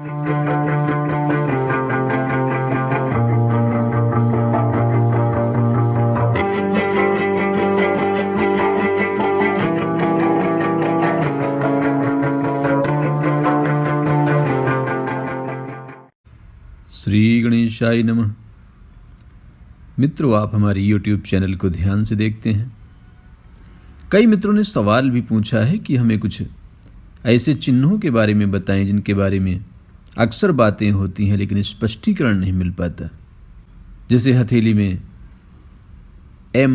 श्री गणेशाय नमः। मित्रों, आप हमारी YouTube चैनल को ध्यान से देखते हैं। कई मित्रों ने सवाल भी पूछा है कि हमें कुछ ऐसे चिन्हों के बारे में बताएं जिनके बारे में अक्सर बातें होती हैं लेकिन स्पष्टीकरण नहीं मिल पाता। जैसे हथेली में M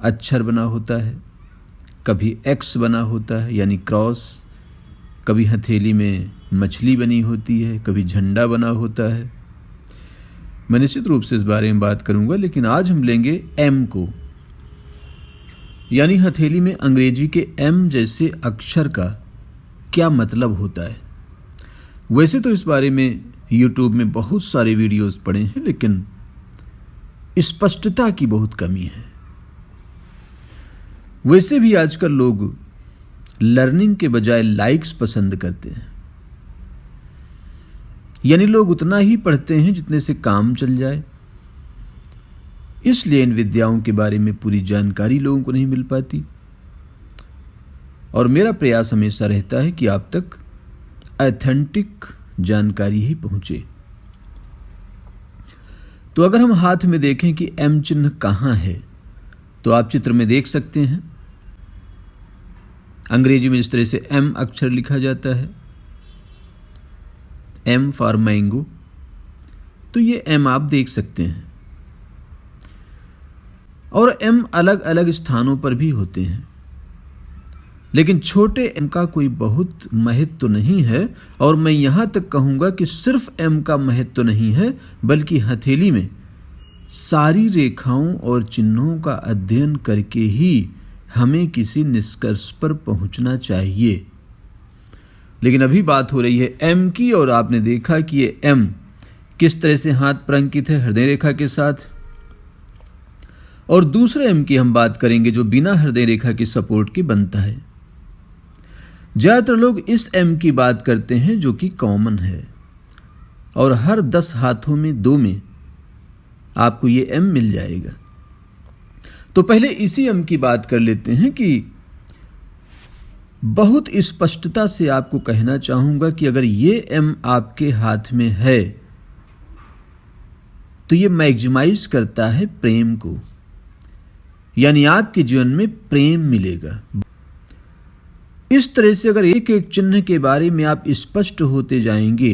अक्षर बना होता है, कभी X बना होता है यानी क्रॉस, कभी हथेली में मछली बनी होती है, कभी झंडा बना होता है। मैं निश्चित रूप से इस बारे में बात करूंगा, लेकिन आज हम लेंगे M को, यानी हथेली में अंग्रेजी के M जैसे अक्षर का क्या मतलब होता है। वैसे तो इस बारे में YouTube में बहुत सारे वीडियोस पड़े हैं, लेकिन स्पष्टता की बहुत कमी है। वैसे भी आजकल लोग लर्निंग के बजाय लाइक्स पसंद करते हैं, यानी लोग उतना ही पढ़ते हैं जितने से काम चल जाए। इसलिए इन विद्याओं के बारे में पूरी जानकारी लोगों को नहीं मिल पाती, और मेरा प्रयास हमेशा रहता है कि आप तक ऑथेंटिक जानकारी ही पहुंचे। तो अगर हम हाथ में देखें कि M चिन्ह कहां है, तो आप चित्र में देख सकते हैं। अंग्रेजी में इस तरह से M अक्षर लिखा जाता है, M फॉर मैंगो। तो ये M आप देख सकते हैं, और M अलग अलग स्थानों पर भी होते हैं, लेकिन छोटे M का कोई बहुत महत्व तो नहीं है। और मैं यहां तक कहूंगा कि सिर्फ M का महत्व तो नहीं है, बल्कि हथेली में सारी रेखाओं और चिन्हों का अध्ययन करके ही हमें किसी निष्कर्ष पर पहुंचना चाहिए। लेकिन अभी बात हो रही है M की, और आपने देखा कि ये M किस तरह से हाथ पर अंकित है, हृदय रेखा के साथ। और दूसरे M की हम बात करेंगे जो बिना हृदय रेखा के सपोर्ट के बनता है। ज्यादातर लोग इस M की बात करते हैं जो कि कॉमन है, और हर 10 हाथों में 2 में आपको ये M मिल जाएगा। तो पहले इसी M की बात कर लेते हैं कि बहुत स्पष्टता से आपको कहना चाहूंगा कि अगर ये M आपके हाथ में है तो ये मैक्सिमाइज करता है प्रेम को, यानी आपके जीवन में प्रेम मिलेगा। इस तरह से अगर एक एक चिन्ह के बारे में आप स्पष्ट होते जाएंगे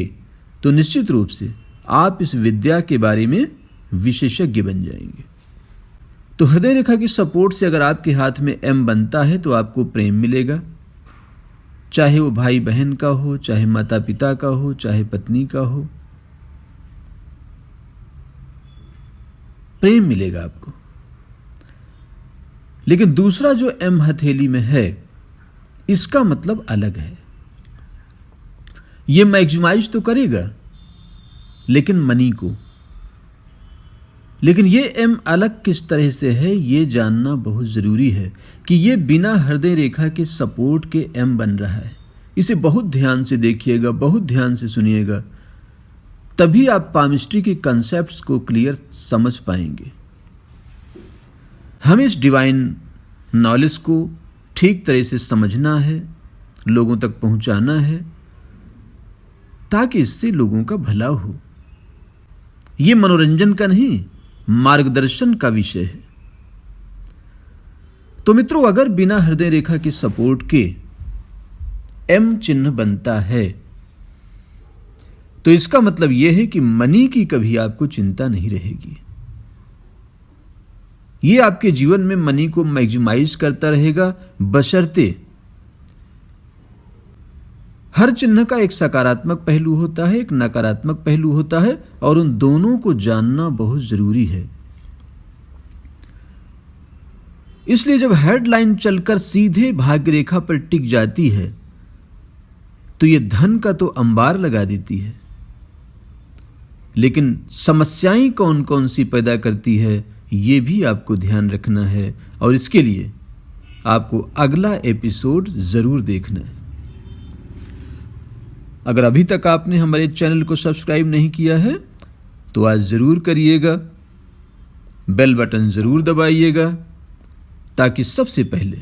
तो निश्चित रूप से आप इस विद्या के बारे में विशेषज्ञ बन जाएंगे। तो हृदय रेखा की सपोर्ट से अगर आपके हाथ में M बनता है तो आपको प्रेम मिलेगा, चाहे वो भाई बहन का हो, चाहे माता पिता का हो, चाहे पत्नी का हो, प्रेम मिलेगा आपको। लेकिन दूसरा जो M हथेली में है, इसका मतलब अलग है। यह मैक्सिमाइज तो करेगा लेकिन मनी को। लेकिन ये M अलग किस तरह से है, ये जानना बहुत जरूरी है कि ये बिना हृदय रेखा के सपोर्ट के M बन रहा है। इसे बहुत ध्यान से देखिएगा, बहुत ध्यान से सुनिएगा, तभी आप पामिस्ट्री के कॉन्सेप्ट्स को क्लियर समझ पाएंगे। हमें इस डिवाइन नॉलेज को ठीक तरह से समझना है, लोगों तक पहुंचाना है, ताकि इससे लोगों का भला हो। यह मनोरंजन का नहीं, मार्गदर्शन का विषय है। तो मित्रों, अगर बिना हृदय रेखा के सपोर्ट के M चिन्ह बनता है तो इसका मतलब यह है कि मनी की कभी आपको चिंता नहीं रहेगी। यह आपके जीवन में मनी को मैक्सिमाइज करता रहेगा, बशर्ते हर चिन्ह का एक सकारात्मक पहलू होता है, एक नकारात्मक पहलू होता है, और उन दोनों को जानना बहुत जरूरी है। इसलिए जब हेडलाइन चलकर सीधे भाग्य रेखा पर टिक जाती है तो यह धन का तो अंबार लगा देती है, लेकिन समस्याएं कौन कौन सी पैदा करती है यह भी आपको ध्यान रखना है, और इसके लिए आपको अगला एपिसोड जरूर देखना है। अगर अभी तक आपने हमारे चैनल को सब्सक्राइब नहीं किया है तो आज ज़रूर करिएगा, बेल बटन ज़रूर दबाइएगा ताकि सबसे पहले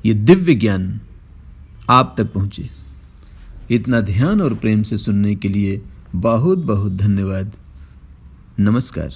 ये दिव्य ज्ञान आप तक पहुंचे। इतना ध्यान और प्रेम से सुनने के लिए बहुत बहुत धन्यवाद। नमस्कार।